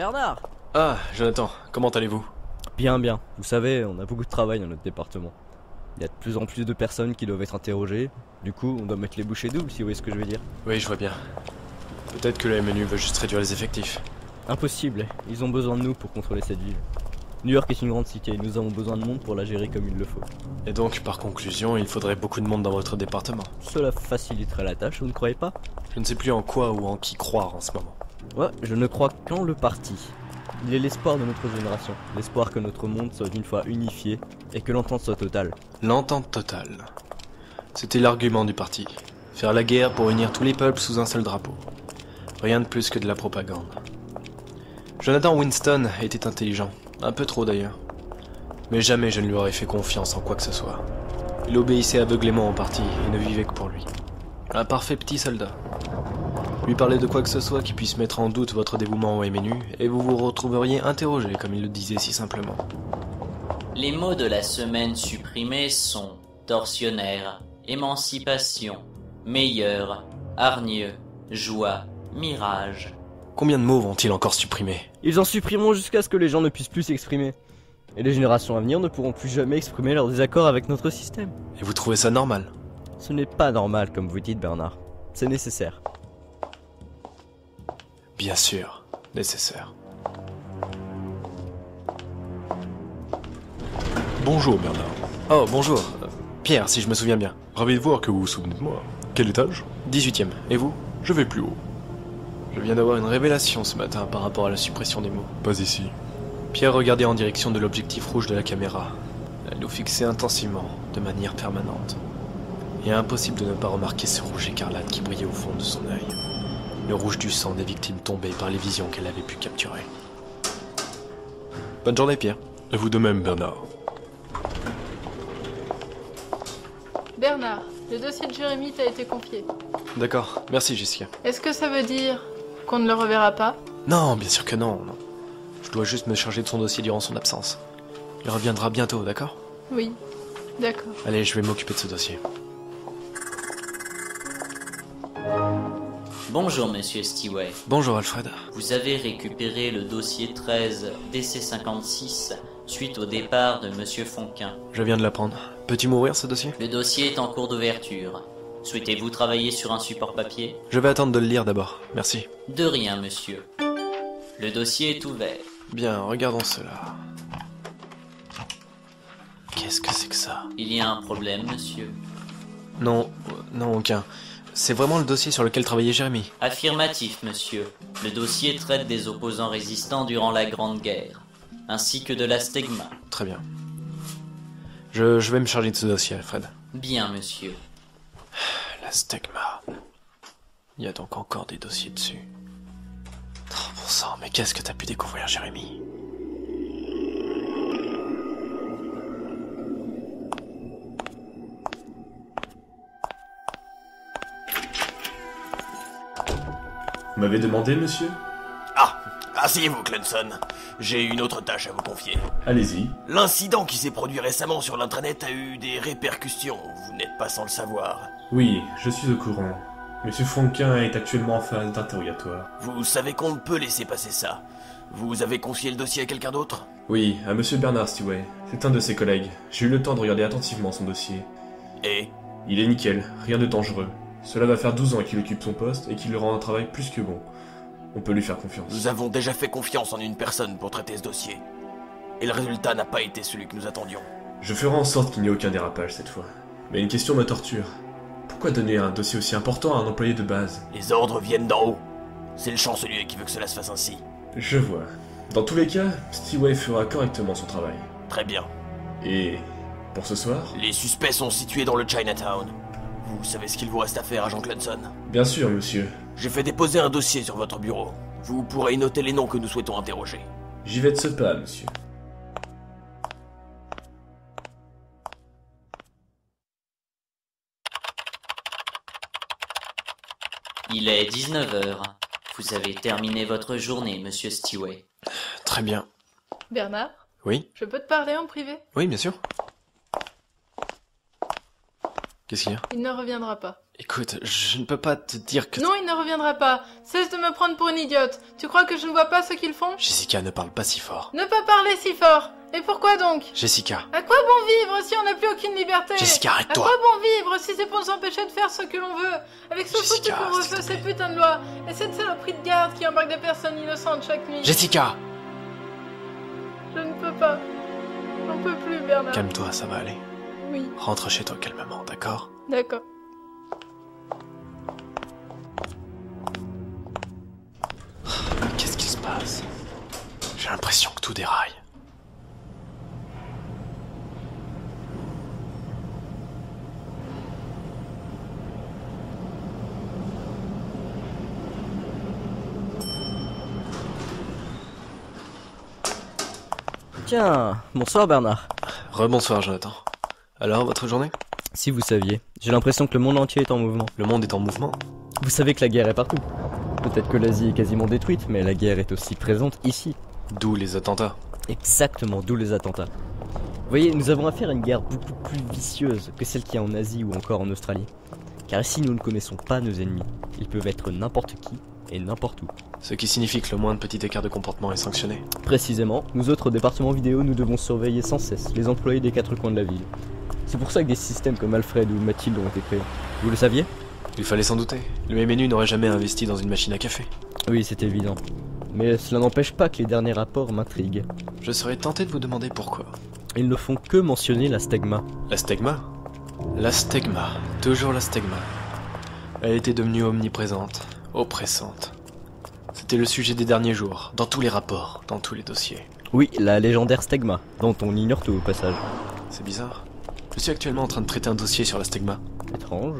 Bernard! Ah, Jonathan, comment allez-vous? Bien, bien. Vous savez, on a beaucoup de travail dans notre département. Il y a de plus en plus de personnes qui doivent être interrogées. Du coup, on doit mettre les bouchées doubles, si vous voyez ce que je veux dire. Oui, je vois bien. Peut-être que la MNU veut juste réduire les effectifs. Impossible. Ils ont besoin de nous pour contrôler cette ville. New York est une grande cité et nous avons besoin de monde pour la gérer comme il le faut. Et donc, par conclusion, il faudrait beaucoup de monde dans votre département. Cela faciliterait la tâche, vous ne croyez pas? Je ne sais plus en quoi ou en qui croire en ce moment. Ouais, je ne crois qu'en le parti. Il est l'espoir de notre génération. L'espoir que notre monde soit une fois unifié et que l'entente soit totale. L'entente totale. C'était l'argument du parti. Faire la guerre pour unir tous les peuples sous un seul drapeau. Rien de plus que de la propagande. Jonathan Winston était intelligent. Un peu trop d'ailleurs. Mais jamais je ne lui aurais fait confiance en quoi que ce soit. Il obéissait aveuglément au parti et ne vivait que pour lui. Un parfait petit soldat. Lui parler de quoi que ce soit qui puisse mettre en doute votre dévouement au MNU et vous vous retrouveriez interrogé comme il le disait si simplement. Les mots de la semaine supprimés sont tortionnaire, émancipation, meilleur, hargneux, joie, mirage. Combien de mots vont-ils encore supprimer? Ils en supprimeront jusqu'à ce que les gens ne puissent plus s'exprimer. Et les générations à venir ne pourront plus jamais exprimer leur désaccord avec notre système. Et vous trouvez ça normal? Ce n'est pas normal comme vous dites, Bernard. C'est nécessaire. Bien sûr, nécessaire. Bonjour Bernard. Oh, bonjour. Pierre, si je me souviens bien. Ravi de voir que vous vous souvenez de moi. Quel étage? 18e. Et vous? Je vais plus haut. Je viens d'avoir une révélation ce matin par rapport à la suppression des mots. Pas ici. Pierre regardait en direction de l'objectif rouge de la caméra. Elle nous fixait intensivement, de manière permanente. Et impossible de ne pas remarquer ce rouge écarlate qui brillait au fond de son œil. Le rouge du sang des victimes tombées par les visions qu'elle avait pu capturer. Bonne journée, Pierre. Et vous de même, Bernard. Bernard, le dossier de Jérémy t'a été confié. D'accord, merci Jessica. Est-ce que ça veut dire qu'on ne le reverra pas? Non, bien sûr que non, non. Je dois juste me charger de son dossier durant son absence. Il reviendra bientôt, d'accord? Oui, d'accord. Allez, je vais m'occuper de ce dossier. Bonjour Monsieur Stewart. Bonjour Alfred. Vous avez récupéré le dossier 13 DC56 suite au départ de Monsieur Fonquin. Je viens de l'apprendre. Peut-il m'ouvrir ce dossier? Le dossier est en cours d'ouverture. Souhaitez-vous travailler sur un support papier? Je vais attendre de le lire d'abord, merci. De rien, monsieur. Le dossier est ouvert. Bien, regardons cela. Qu'est-ce que c'est que ça? Il y a un problème, monsieur? Non, non, aucun. C'est vraiment le dossier sur lequel travaillait Jérémy. Affirmatif, monsieur. Le dossier traite des opposants résistants durant la Grande Guerre, ainsi que de la stegma. Très bien. Je vais me charger de ce dossier, Alfred. Bien, monsieur. La stegma. Il y a donc encore des dossiers dessus. Oh, bon sang, mais qu'est-ce que t'as pu découvrir, Jérémy? Vous m'avez demandé, monsieur? Asseyez-vous, Clemson. J'ai une autre tâche à vous confier. Allez-y. L'incident qui s'est produit récemment sur l'intranet a eu des répercussions. Vous n'êtes pas sans le savoir. Oui, je suis au courant. Monsieur Fonquin est actuellement en phase d'interrogatoire. Vous savez qu'on ne peut laisser passer ça. Vous avez confié le dossier à quelqu'un d'autre? Oui, à monsieur Bernard Stewart. C'est un de ses collègues. J'ai eu le temps de regarder attentivement son dossier. Et? Il est nickel, rien de dangereux. Cela va faire 12 ans qu'il occupe son poste et qu'il rend un travail plus que bon. On peut lui faire confiance. Nous avons déjà fait confiance en une personne pour traiter ce dossier. Et le résultat n'a pas été celui que nous attendions. Je ferai en sorte qu'il n'y ait aucun dérapage cette fois. Mais une question me torture. Pourquoi donner un dossier aussi important à un employé de base? Les ordres viennent d'en haut. C'est le chancelier qui veut que cela se fasse ainsi. Je vois. Dans tous les cas, Stewart fera correctement son travail. Très bien. Et pour ce soir? Les suspects sont situés dans le Chinatown. Vous savez ce qu'il vous reste à faire, agent Clemson? Bien sûr, monsieur. J'ai fait déposer un dossier sur votre bureau. Vous pourrez y noter les noms que nous souhaitons interroger. J'y vais de ce pas, monsieur. Il est 19h. Vous avez terminé votre journée, monsieur Stewart. Très bien. Bernard, Oui? je peux te parler en privé? Oui, bien sûr. Qu'est-ce qu'il y a? Il ne reviendra pas. Écoute, je ne peux pas te dire que... Non, il ne reviendra pas. Cesse de me prendre pour une idiote. Tu crois que je ne vois pas ce qu'ils font? Jessica, ne parle pas si fort. Ne pas parler si fort. Et pourquoi donc? Jessica. À quoi bon vivre si on n'a plus aucune liberté? Jessica, À arrête-toi. quoi bon vivre si c'est pour nous empêcher de faire ce que l'on veut? Avec ce foutu Jessica, couvre-feu, s'il te ces plaît. putains de lois, et cette saloperie de garde qui embarque des personnes innocentes chaque nuit. Jessica! Je ne peux pas. J'en peux plus, Bernard. Calme-toi, ça va aller. Oui, Rentre chez toi calmement, d'accord? d'accord. Qu'est-ce qui se passe? J'ai l'impression que tout déraille. Tiens, bonsoir Bernard. Rebonsoir, Jonathan. Alors, votre journée? Si vous saviez, j'ai l'impression que le monde entier est en mouvement. Le monde est en mouvement. Vous savez que la guerre est partout. Peut-être que l'Asie est quasiment détruite, mais la guerre est aussi présente ici. D'où les attentats. Exactement, d'où les attentats. Vous voyez, nous avons affaire à une guerre beaucoup plus vicieuse que celle qu'il y a en Asie ou encore en Australie. Car ici, nous ne connaissons pas nos ennemis. Ils peuvent être n'importe qui et n'importe où. Ce qui signifie que le moindre petit écart de comportement est sanctionné. Précisément, nous autres au département vidéo, nous devons surveiller sans cesse les employés des quatre coins de la ville. C'est pour ça que des systèmes comme Alfred ou Mathilde ont été créés. Vous le saviez? Il fallait s'en douter. Le MNU n'aurait jamais investi dans une machine à café. Oui, c'est évident. Mais cela n'empêche pas que les derniers rapports m'intriguent. Je serais tenté de vous demander pourquoi. Ils ne font que mentionner la stegma. La stegma? La stegma. Toujours la stegma. Elle était devenue omniprésente, oppressante. C'était le sujet des derniers jours, dans tous les rapports, dans tous les dossiers. Oui, la légendaire stegma, dont on ignore tout au passage. C'est bizarre. Je suis actuellement en train de traiter un dossier sur la stegma. Étrange.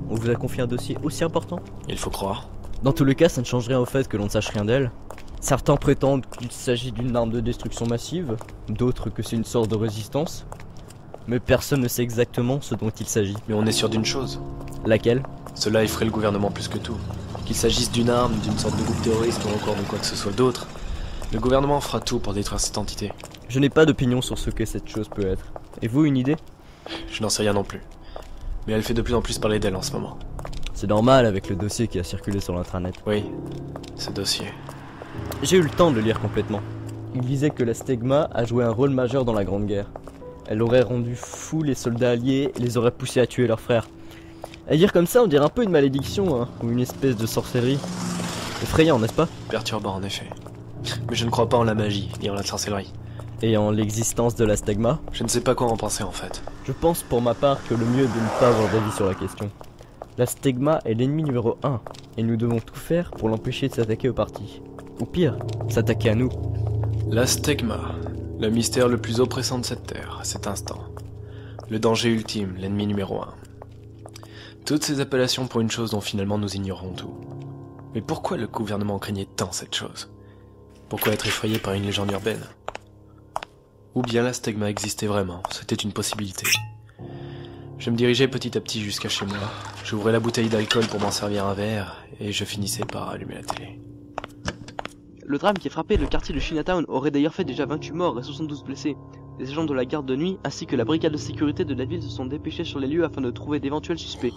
On vous a confié un dossier aussi important? Il faut croire. Dans tous les cas, ça ne change rien au fait que l'on ne sache rien d'elle. Certains prétendent qu'il s'agit d'une arme de destruction massive, d'autres que c'est une sorte de résistance. Mais personne ne sait exactement ce dont il s'agit. Mais on est sûr d'une chose. Laquelle? Cela effraie le gouvernement plus que tout. Qu'il s'agisse d'une arme, d'une sorte de groupe terroriste ou encore de quoi que ce soit d'autre, le gouvernement fera tout pour détruire cette entité. Je n'ai pas d'opinion sur ce que cette chose peut être. Et vous, une idée? Je n'en sais rien non plus. Mais elle fait de plus en plus parler d'elle en ce moment. C'est normal avec le dossier qui a circulé sur l'intranet. Oui, ce dossier. J'ai eu le temps de le lire complètement. Il disait que la stegma a joué un rôle majeur dans la Grande Guerre. Elle aurait rendu fous les soldats alliés et les aurait poussés à tuer leurs frères. À dire comme ça, on dirait un peu une malédiction, hein, ou une espèce de sorcellerie. Effrayant, n'est-ce pas? Perturbant en effet. Mais je ne crois pas en la magie, ni en la sorcellerie. Et en l'existence de la stegma? Je ne sais pas quoi en penser en fait. Je pense pour ma part que le mieux est de ne pas avoir d'avis sur la question. La stegma est l'ennemi numéro 1, et nous devons tout faire pour l'empêcher de s'attaquer au parti. Ou pire, s'attaquer à nous. La stegma, le mystère le plus oppressant de cette terre, à cet instant. Le danger ultime, l'ennemi numéro 1. Toutes ces appellations pour une chose dont finalement nous ignorons tout. Mais pourquoi le gouvernement craignait tant cette chose? Pourquoi être effrayé par une légende urbaine? Ou bien la stegma existait vraiment, c'était une possibilité. Je me dirigeais petit à petit jusqu'à chez moi, j'ouvrais la bouteille d'alcool pour m'en servir un verre, et je finissais par allumer la télé. Le drame qui a frappé le quartier de Chinatown aurait d'ailleurs fait déjà 28 morts et 72 blessés. Les agents de la garde de nuit ainsi que la brigade de sécurité de la ville se sont dépêchés sur les lieux afin de trouver d'éventuels suspects.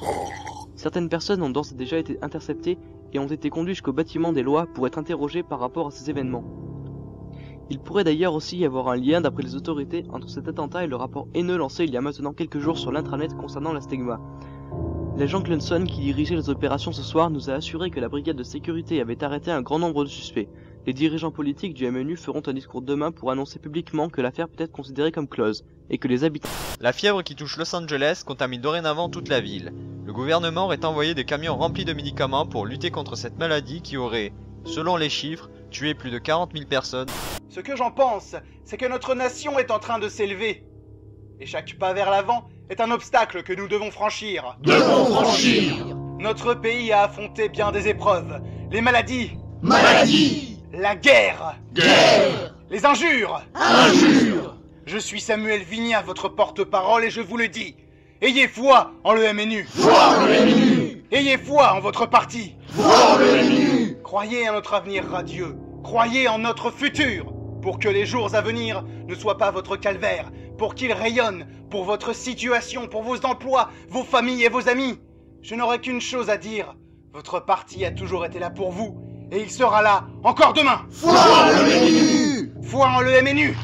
Certaines personnes ont d'ores et déjà été interceptées et ont été conduites jusqu'au bâtiment des lois pour être interrogées par rapport à ces événements. Il pourrait d'ailleurs aussi y avoir un lien d'après les autorités entre cet attentat et le rapport haineux lancé il y a maintenant quelques jours sur l'intranet concernant la stegma. L'agent Clemson qui dirigeait les opérations ce soir nous a assuré que la brigade de sécurité avait arrêté un grand nombre de suspects. Les dirigeants politiques du MNU feront un discours demain pour annoncer publiquement que l'affaire peut être considérée comme close, et que les habitants... La fièvre qui touche Los Angeles contamine dorénavant toute la ville. Le gouvernement aurait envoyé des camions remplis de médicaments pour lutter contre cette maladie qui aurait, selon les chiffres, tué plus de 40 000 personnes. Ce que j'en pense, c'est que notre nation est en train de s'élever. Et chaque pas vers l'avant est un obstacle que nous devons franchir. Notre pays a affronté bien des épreuves. Les maladies. La guerre. Les injures. Je suis Samuel Vigna, votre porte-parole, et je vous le dis. Ayez foi en le MNU. Ayez foi en votre parti. Croyez en notre avenir radieux. Croyez en notre futur. Pour que les jours à venir ne soient pas votre calvaire. Pour qu'ils rayonnent pour votre situation, pour vos emplois, vos familles et vos amis. je n'aurai qu'une chose à dire. Votre parti a toujours été là pour vous, et il sera là encore demain. Foi en le MNU ! Foi en le MNU !